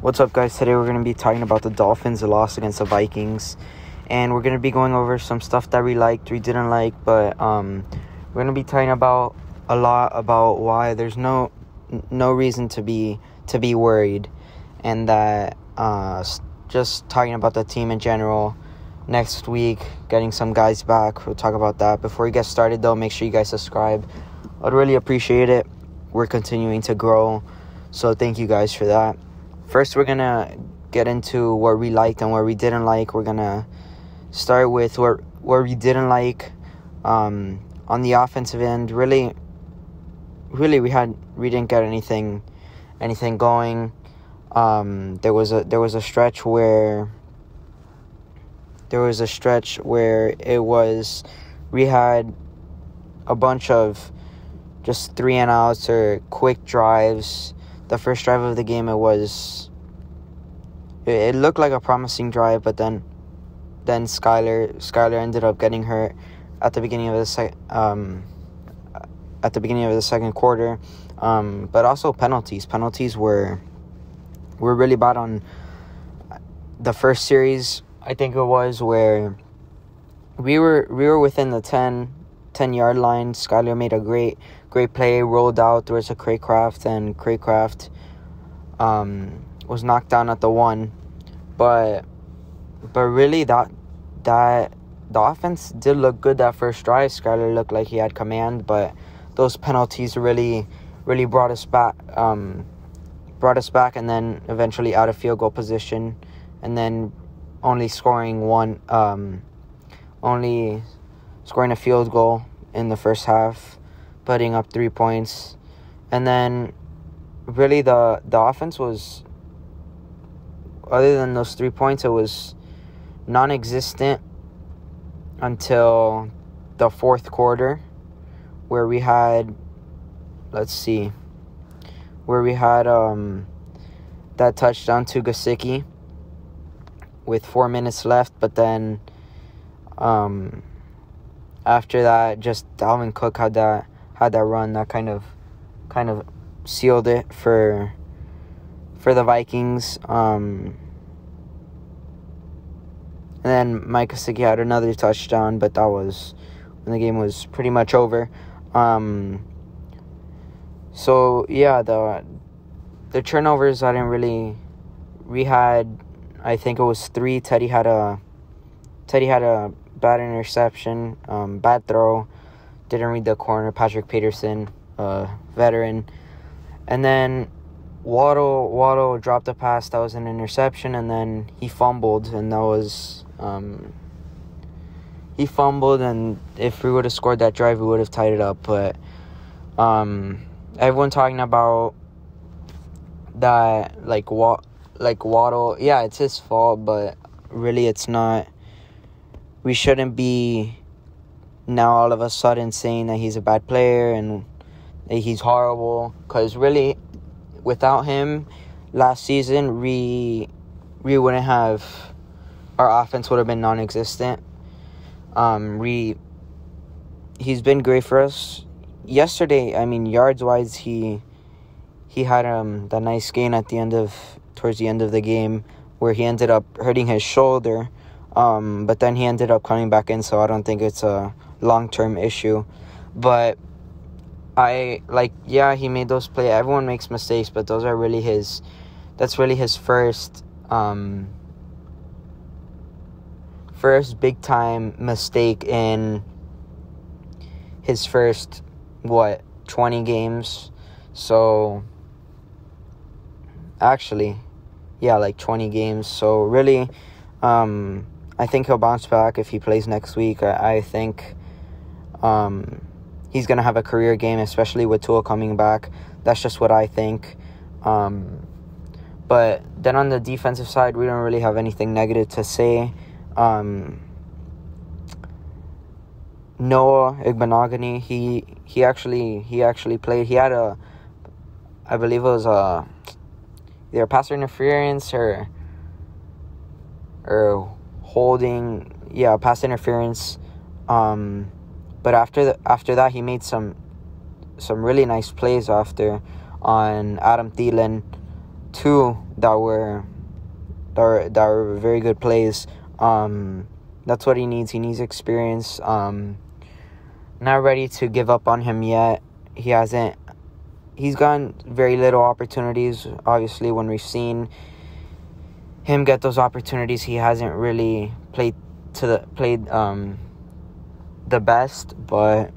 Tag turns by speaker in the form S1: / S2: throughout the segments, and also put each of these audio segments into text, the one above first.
S1: What's up, guys? Today we're going to be talking about the Dolphins' loss against the Vikings, and we're going to be going over some stuff that we liked, we didn't like, but we're going to be talking about a lot about why there's no reason to be worried, and that just talking about the team in general. Next week, getting some guys back. We'll talk about that. Before we get started, though, make sure you guys subscribe. I'd really appreciate it. We're continuing to grow, so thank you guys for that. First, we're going to get into what we liked and what we didn't like. We're going to start with what we didn't like on the offensive end. Really, we didn't get anything going. There was a stretch where we had a bunch of just 3-and-outs or quick drives. The first drive of the game, it looked like a promising drive, but then Skylar ended up getting hurt at the beginning of the second quarter. But also penalties were really bad on the first series. I think it was where we were within the 10-yard line. Skylar made a great play, rolled out towards Craycraft, and Craycraft was knocked down at the 1. But really that the offense did look good that first drive. Skylar looked like he had command, but those penalties really brought us back, and then eventually out of field goal position, and then only scoring a field goal in the first half, putting up 3 points. And then really the offense was, other than those 3 points, it was non-existent until the fourth quarter, where we had that touchdown to Gesicki with 4 minutes left. But then after that, just Dalvin Cook had that run that kind of sealed it for the Vikings. And then Mike Gesicki had another touchdown, but that was when the game was pretty much over. So yeah, the turnovers, I didn't really. We had, I think it was 3. Teddy had a bad interception, bad throw, didn't read the corner. Patrick Peterson, veteran, and then Waddle dropped a pass that was an interception, and then he fumbled, and that was and if we would have scored that drive, we would have tied it up. But everyone talking about that, like Waddle, yeah, it's his fault, but really it's not. We shouldn't be now all of a sudden saying that he's a bad player and that he's horrible, because really, without him last season, we wouldn't have, our offense would have been non-existent. He's been great for us. Yesterday, I mean, yards-wise, he had that nice gain towards the end of the game, where he ended up hurting his shoulder. But then he ended up coming back in, so I don't think it's a long-term issue. But he made those plays. Everyone makes mistakes, but those are really that's really his first big-time mistake in his first, 20 games? So, actually, yeah, like 20 games. So, really, I think he'll bounce back if he plays next week. I think he's going to have a career game, especially with Tua coming back. That's just what I think. But then on the defensive side, we don't really have anything negative to say. Noah Igbinoghene, he actually played. He had I believe it was either pass interference or holding, pass interference. But after that, he made some really nice plays after on Adam Thielen. 2 that were very good plays. That's what he needs. He needs experience. Not ready to give up on him yet. He's gotten very little opportunities. Obviously, when we've seen him get those opportunities, he hasn't really played the best. But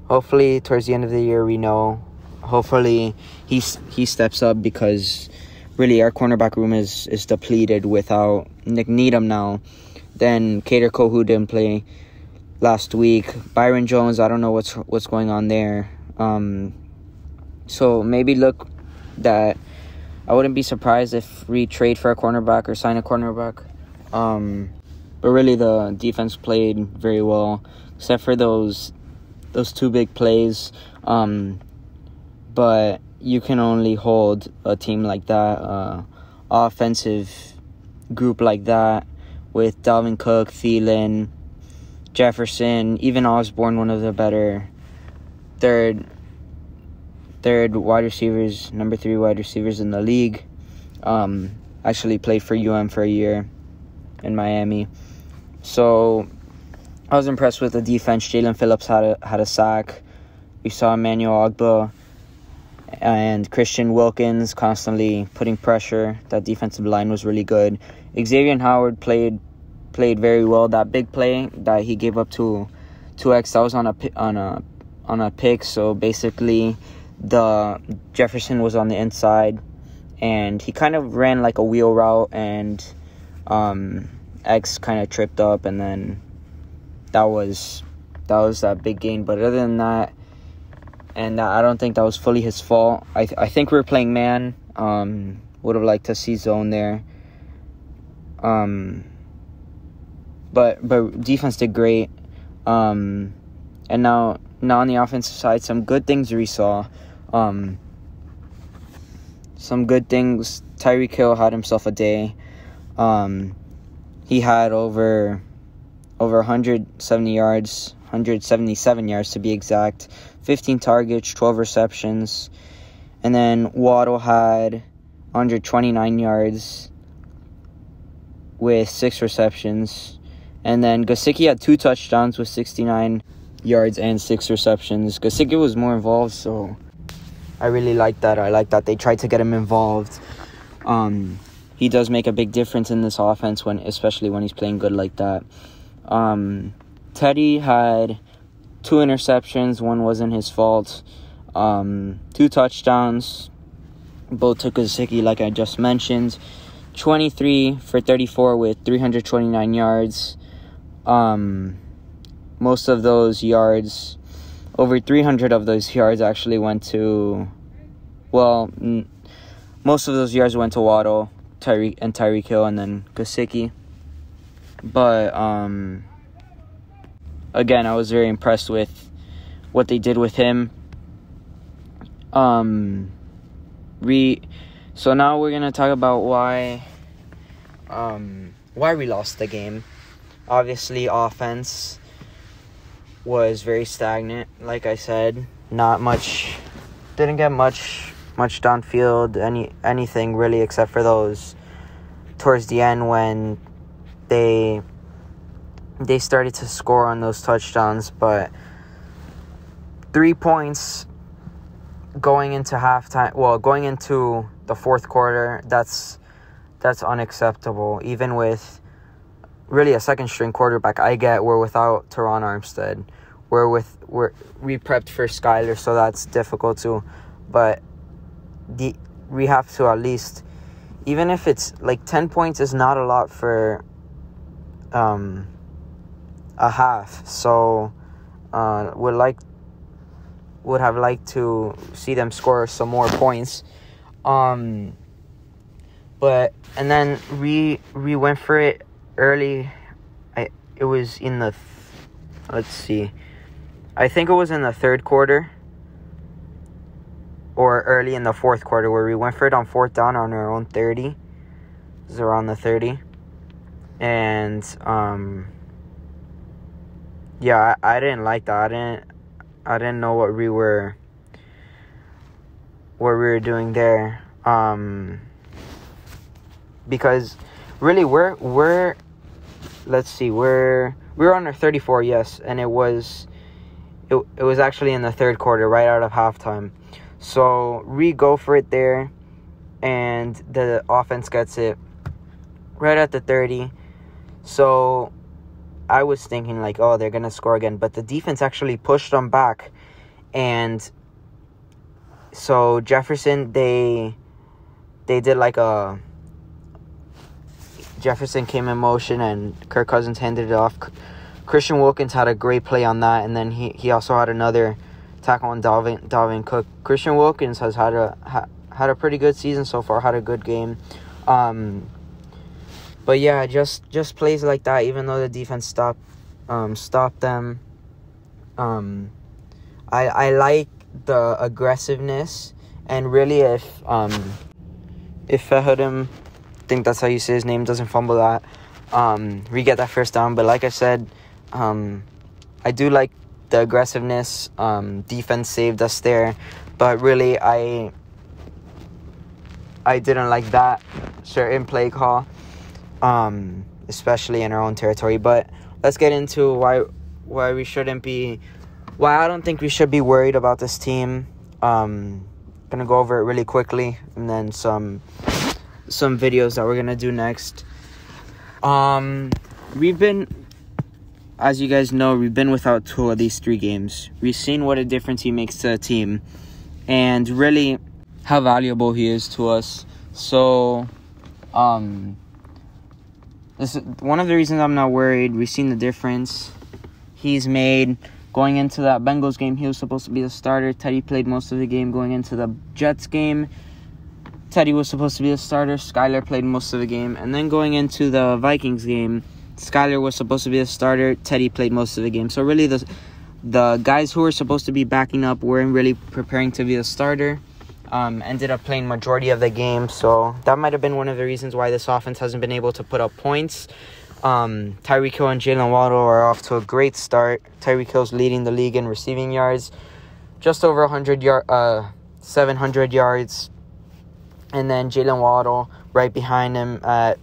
S1: hopefully, towards the end of the year, we know. Hopefully, he steps up, because really our cornerback room is depleted without Nick Needham now. Then Kader Kohou didn't play last week. Byron Jones, I don't know what's going on there. So maybe look that I wouldn't be surprised if we trade for a cornerback or sign a cornerback. But really the defense played very well, except for those two big plays. But you can only hold a team like that, offensive group like that, with Dalvin Cook, Thielen, Jefferson, even Osborne, one of the better third wide receivers, number 3 wide receivers in the league. Actually played for UM for a year in Miami. So I was impressed with the defense. Jalen Phillips had a sack. We saw Emmanuel Ogbah and Christian Wilkins constantly putting pressure. That defensive line was really good. Xavier Howard played very well. That big play that he gave up to 2X, that was on a pick. So basically, the Jefferson was on the inside, and he kind of ran like a wheel route, and X kind of tripped up, and then that was that big gain. But other than that, and I don't think that was fully his fault. I think we were playing man. Would have liked to see zone there. But defense did great. And now on the offensive side, some good things we saw. Some good things. Tyreek Hill had himself a day. He had over 170 yards, 177 yards to be exact. 15 targets, 12 receptions. And then Waddle had 129 yards with 6 receptions. And then Gesicki had 2 touchdowns with 69 yards and 6 receptions. Gesicki was more involved, so I really like that. I like that they tried to get him involved. He does make a big difference in this offense, especially when he's playing good like that. Teddy had 2 interceptions. One wasn't his fault. 2 touchdowns. Both to Gesicki, like I just mentioned. 23 for 34 with 329 yards. Most of those yards, over 300 of those yards actually went to, most of those yards went to Waddle, Tyreek Hill, and then Gesicki. But, again, I was very impressed with what they did with him. So now we're going to talk about why we lost the game. Obviously, offense was very stagnant. Like I said, not much, didn't get much downfield, anything really, except for those towards the end when they started to score on those touchdowns. But 3 points going into halftime, going into the fourth quarter, that's unacceptable. Even with really a second-string quarterback, I get we're without Teron Armstead. We prepped for Skyler, so that's difficult too. But we have to at least, even if it's like 10 points is not a lot for a half. So would have liked to see them score some more points. But and then we went for it early. It was in the let's see. I think it was in the third quarter or early in the fourth quarter where we went for it on 4th down on our own 30. It was around the 30. And yeah, I didn't like that. I didn't know what we were doing there. Because really we're let's see, we're on our 34, yes, and it was actually in the third quarter, right out of halftime. So we go for it there, and the offense gets it right at the 30. So I was thinking like, oh, they're gonna score again, but the defense actually pushed them back, and so Jefferson, they did like a Jefferson came in motion and Kirk Cousins handed it off. Christian Wilkins had a great play on that, and then he also had another tackle on Dalvin Cook. Christian Wilkins has had a pretty good season so far, had a good game. But yeah, just plays like that, even though the defense stopped them. I like the aggressiveness, and really if Fahodem, I think that's how you say his name, doesn't fumble that, we get that first down. But like I said, I do like the aggressiveness. Defense saved us there, but really I didn't like that certain play call, especially in our own territory. But let's get into why we shouldn't be, why I don't think we should be worried about this team. Gonna go over it really quickly, and then some videos that we're gonna do next. We've been, as you guys know, we've been without two of these 3 games. We've seen what a difference he makes to a team, and really how valuable he is to us. So, this is one of the reasons I'm not worried. We've seen the difference he's made. Going into that Bengals game, he was supposed to be the starter. Teddy played most of the game. Going into the Jets game, Teddy was supposed to be the starter. Skyler played most of the game. And then going into the Vikings game, Skyler was supposed to be the starter. Teddy played most of the game. So really the guys who were supposed to be backing up weren't really preparing to be the starter. Ended up playing majority of the game. So that might have been one of the reasons why this offense hasn't been able to put up points. Tyreek Hill and Jalen Waddle are off to a great start. Tyreek Hill's leading the league in receiving yards, just over 700 yards. And then Jalen Waddle right behind him at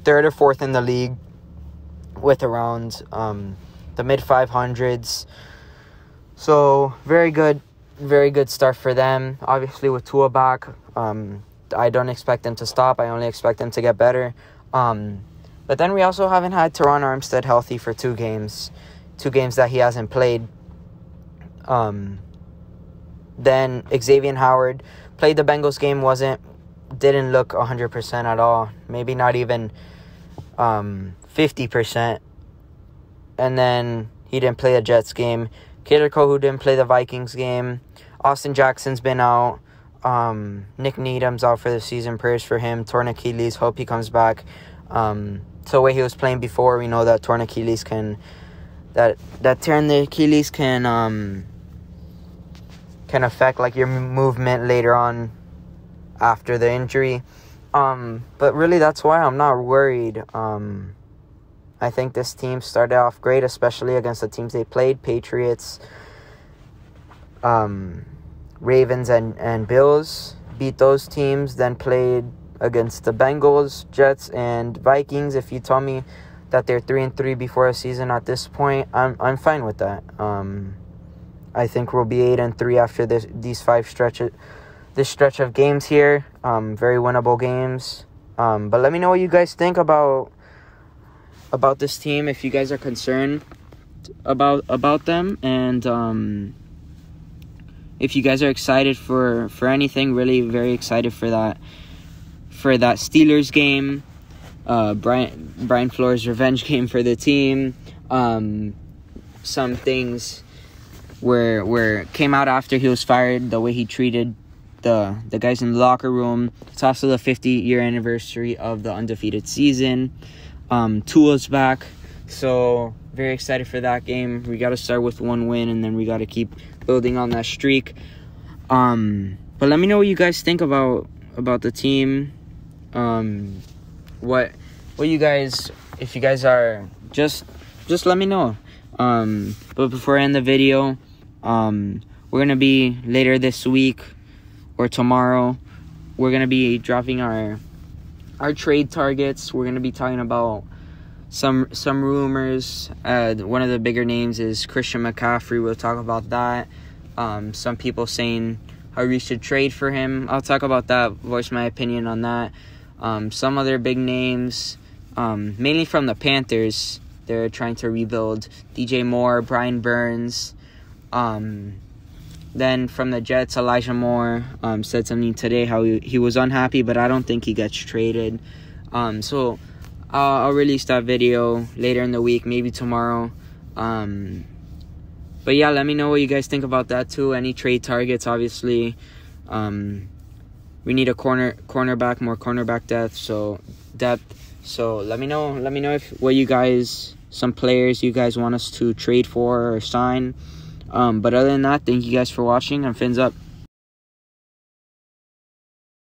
S1: 3rd or 4th in the league with around the mid-500s. So very good start for them. Obviously with Tua back, I don't expect them to stop. I only expect them to get better. But then we also haven't had Teron Armstead healthy for 2 games that he hasn't played. Then Xavier Howard played the Bengals game, didn't look 100% at all, maybe not even 50%. And then he didn't play the Jets game. Kader Kohou didn't play the Vikings game. Austin Jackson's been out. Nick Needham's out for the season. Prayers for him. Torn Achilles. Hope he comes back. So the way he was playing before, we know that torn Achilles can, that tearing the Achilles can affect like your movement later on after the injury. But really that's why I'm not worried. I think this team started off great, especially against the teams they played, Patriots, Ravens and Bills. Beat those teams, then played against the Bengals, Jets, and Vikings. If you tell me that they're 3-3 before a season at this point, I'm fine with that. I think we'll be 8-3 after this stretch of games here. Very winnable games. But let me know what you guys think about this team, if you guys are concerned about them, and if you guys are excited for anything. Really very excited for that Steelers game, Brian Flores' revenge game for the team. Some things where came out after he was fired, the way he treated the guys in the locker room. It's also the 50-year anniversary of the undefeated season. Tua's back, so very excited for that game. We got to start with 1 win, and then we got to keep building on that streak. But let me know what you guys think about the team. What you guys, if you guys are, just let me know. But before I end the video, we're gonna be later this week or tomorrow, we're gonna be dropping our trade targets. We're gonna be talking about some rumors. One of the bigger names is Christian McCaffrey. We'll talk about that. Some people saying how we should trade for him. I'll talk about that, voice my opinion on that. Some other big names, mainly from the Panthers. They're trying to rebuild. DJ Moore, Brian Burns. Then from the Jets, Elijah Moore said something today how he was unhappy, but I don't think he gets traded. So I'll release that video later in the week, maybe tomorrow. But yeah, let me know what you guys think about that too. Any trade targets, obviously. We need a cornerback, more cornerback depth. So let me know if some players you guys want us to trade for or sign. But other than that, thank you guys for watching, and fins up.